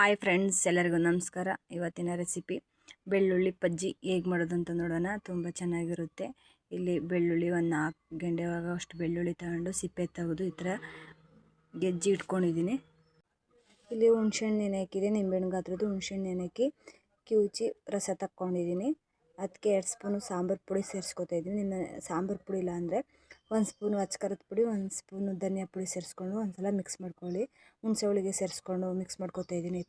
Hi friends, ಎಲ್ಲರಿಗೂ ನಮಸ್ಕಾರ. ಇವತ್ತಿನ ರೆಸಿಪಿ ಬೆಳ್ಳುಳ್ಳಿ ಬಜ್ಜಿ ಹೇಗೆ ಮಾಡೋದು ಅಂತ ನೋಡೋಣ. ತುಂಬ ಚೆನ್ನಾಗಿರುತ್ತೆ. ಇಲ್ಲಿ ಬೆಳ್ಳುಳ್ಳಿ ಒಂದು 4 ಗಂಟೆ ಅಷ್ಟು ಬೆಳ್ಳುಳ್ಳಿ ತಗೊಂಡು ಸಿಪ್ಪೆ ತೆಗೆದು ಈ ಥರ ಗೆಜ್ಜಿ ಇಟ್ಕೊಂಡಿದ್ದೀನಿ. ಇಲ್ಲಿ ಹುಣ್ಸೆಹಣ್ಣು ನೆನೆ ಹಾಕಿದೆ, ನಿಂಬೆಹಣ್ಣು ಗಾತ್ರದ್ದು ಹುಣ್ಸೆಹಣ್ಣು ನೆನೆ ಹಾಕಿ ಕಿವುಚಿ ರಸ ತಕ್ಕೊಂಡಿದ್ದೀನಿ. ಅದಕ್ಕೆ 2 ಸ್ಪೂನು ಸಾಂಬಾರು ಪುಡಿ ಸೇರಿಸ್ಕೊತಾ ಇದ್ದೀನಿ. ನಿಮ್ಮ ಸಾಂಬಾರು ಪುಡಿ ಇಲ್ಲ ಅಂದರೆ 1 ಸ್ಪೂನು ಅಚ್ಕಾರದ ಪುಡಿ, 1 ಸ್ಪೂನು ಧನಿಯಾ ಪುಡಿ ಸೇರಿಸ್ಕೊಂಡು ಒಂದ್ಸಲ ಮಿಕ್ಸ್ ಮಾಡ್ಕೊಳ್ಳಿ. ಹುಣಸೆ ಹುಳಿಗೆ ಸೇರಿಸ್ಕೊಂಡು ಮಿಕ್ಸ್ ಮಾಡ್ಕೊತಾ ಇದ್ದೀನಿ. ಈ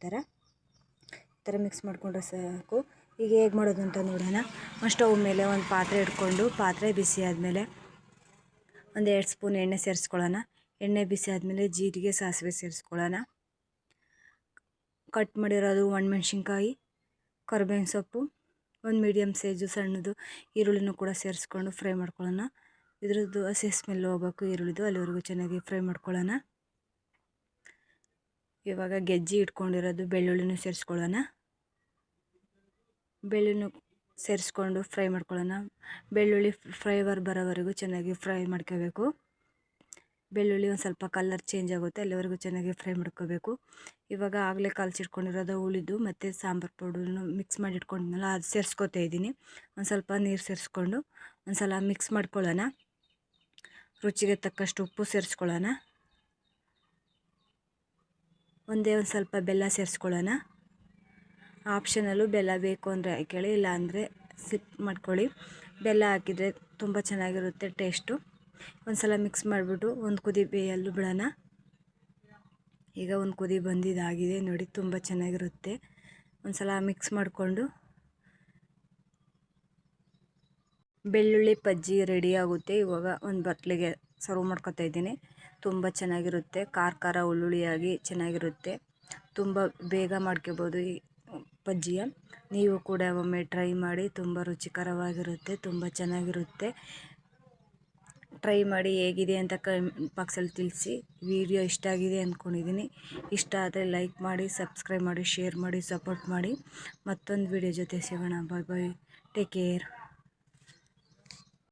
ಥರ ಮಿಕ್ಸ್ ಮಾಡ್ಕೊಂಡ್ರೆ ಸಾಕು. ಈಗ ಹೇಗೆ ಮಾಡೋದು ಅಂತ ನೋಡೋಣ. ಸ್ಟವ್ ಮೇಲೆ ಒಂದು ಪಾತ್ರೆ ಇಟ್ಕೊಂಡು ಪಾತ್ರೆ ಬಿಸಿ ಆದಮೇಲೆ ಒಂದು 2 ಸ್ಪೂನ್ ಎಣ್ಣೆ ಸೇರಿಸ್ಕೊಳ್ಳೋಣ. ಎಣ್ಣೆ ಬಿಸಿ ಆದಮೇಲೆ ಜೀರಿಗೆ ಸಾಸಿವೆ ಸೇರಿಸ್ಕೊಳ್ಳೋಣ. ಕಟ್ ಮಾಡಿರೋದು ಒಣಮೆಣ್ಸಿನ್ಕಾಯಿ, ಕರಿಬೇವಿನ ಸೊಪ್ಪು, ಒಂದು ಮೀಡಿಯಮ್ ಸೈಜು ಸಣ್ಣದು ಈರುಳ್ಳಿನೂ ಕೂಡ ಸೇರಿಸ್ಕೊಂಡು ಫ್ರೈ ಮಾಡ್ಕೊಳ್ಳೋಣ. ಇದ್ರದ್ದು ಹಸಿ ಸ್ಮೆಲ್ ಹೋಗಬೇಕು ಈರುಳ್ಳಿದು, ಅಲ್ಲಿವರೆಗೂ ಚೆನ್ನಾಗಿ ಫ್ರೈ ಮಾಡ್ಕೊಳ್ಳೋಣ. ಇವಾಗ ಗೆಜ್ಜಿ ಇಟ್ಕೊಂಡಿರೋದು ಬೆಳ್ಳುಳ್ಳಿನೂ ಸೇರಿಸ್ಕೊಳ್ಳೋಣ. ಬೆಳ್ಳುಳ್ಳಿ ಸೇರಿಸ್ಕೊಂಡು ಫ್ರೈ ಮಾಡ್ಕೊಳ್ಳೋಣ. ಬೆಳ್ಳುಳ್ಳಿ ಫ್ಲೇವರ್ ಬರೋವರೆಗೂ ಚೆನ್ನಾಗಿ ಫ್ರೈ ಮಾಡ್ಕೋಬೇಕು. ಬೆಳ್ಳುಳ್ಳಿ ಒಂದು ಸ್ವಲ್ಪ ಕಲರ್ ಚೇಂಜ್ ಆಗುತ್ತೆ, ಅಲ್ಲಿವರೆಗೂ ಚೆನ್ನಾಗಿ ಫ್ರೈ ಮಾಡ್ಕೋಬೇಕು. ಇವಾಗ ಆಗಲೇ ಕಲಸಿಟ್ಕೊಂಡಿರೋದು ಉಳಿದು ಮತ್ತು ಸಾಂಬಾರು ಪೌಡರನ್ನು ಮಿಕ್ಸ್ ಮಾಡಿ ಇಟ್ಕೊಂಡಿದ್ನಲ್ಲ ಅದು ಸೇರಿಸ್ಕೊತಾ ಇದ್ದೀನಿ. ಒಂದು ಸ್ವಲ್ಪ ನೀರು ಸೇರಿಸ್ಕೊಂಡು ಒಂದು ಸಲ ಮಿಕ್ಸ್ ಮಾಡ್ಕೊಳ್ಳೋಣ. ರುಚಿಗೆ ತಕ್ಕಷ್ಟು ಉಪ್ಪು ಸೇರಿಸ್ಕೊಳ್ಳೋಣ. ಒಂದು ಸ್ವಲ್ಪ ಬೆಲ್ಲ ಸೇರಿಸ್ಕೊಳ್ಳೋಣ. ಆಪ್ಷನಲ್ಲು, ಬೆಲ್ಲ ಬೇಕು ಅಂದರೆ ಹಾಕೊಳ್ಳಿ, ಇಲ್ಲ ಅಂದರೆ ಸ್ಕಿಪ್ ಮಾಡ್ಕೊಳ್ಳಿ. ಬೆಲ್ಲ ಹಾಕಿದರೆ ತುಂಬ ಚೆನ್ನಾಗಿರುತ್ತೆ ಟೇಸ್ಟು. ಒಂದು ಸಲ ಮಿಕ್ಸ್ ಮಾಡಿಬಿಟ್ಟು ಒಂದು ಕುದಿ ಬೇಯಲು ಬಿಡೋಣ. ಈಗ ಒಂದು ಕುದಿ ಬಂದಿದ್ದಾಗಿದೆ ನೋಡಿ, ತುಂಬ ಚೆನ್ನಾಗಿರುತ್ತೆ. ಒಂದು ಸಲ ಮಿಕ್ಸ್ ಮಾಡಿಕೊಂಡು ಬೆಳ್ಳುಳ್ಳಿ ಬಜ್ಜಿ ರೆಡಿ ಆಗುತ್ತೆ. ಇವಾಗ ಒಂದು ಬಟ್ಲಿಗೆ ಸರ್ವ್ ಮಾಡ್ಕೊತಾ ಇದ್ದೀನಿ. ತುಂಬ ಚೆನ್ನಾಗಿರುತ್ತೆ, ಖಾರ ಖಾರ ಹುಳ್ಳುಳ್ಳಿಯಾಗಿ ಚೆನ್ನಾಗಿರುತ್ತೆ. ತುಂಬ ಬೇಗ ಮಾಡ್ಕೋಬೋದು ಈ ಬಜ್ಜಿಯ. ನೀವು ಕೂಡ ಒಮ್ಮೆ ಟ್ರೈ ಮಾಡಿ, ತುಂಬ ರುಚಿಕರವಾಗಿರುತ್ತೆ, ತುಂಬ ಚೆನ್ನಾಗಿರುತ್ತೆ. ಟ್ರೈ ಮಾಡಿ ಹೇಗಿದೆ ಅಂತ ಕಮೆಂಟ್ ಬಾಕ್ಸಲ್ಲಿ ತಿಳಿಸಿ. ವಿಡಿಯೋ ಇಷ್ಟ ಆಗಿದೆ ಅಂದ್ಕೊಂಡಿದ್ದೀನಿ. ಇಷ್ಟ ಆದರೆ ಲೈಕ್ ಮಾಡಿ, ಸಬ್ಸ್ಕ್ರೈಬ್ ಮಾಡಿ, ಶೇರ್ ಮಾಡಿ, ಸಪೋರ್ಟ್ ಮಾಡಿ. ಮತ್ತೊಂದು ವಿಡಿಯೋ ಜೊತೆ ಸಿಗೋಣ. ಬಾಯ್ ಬಾಯ್, ಟೇಕ್ ಕೇರ್.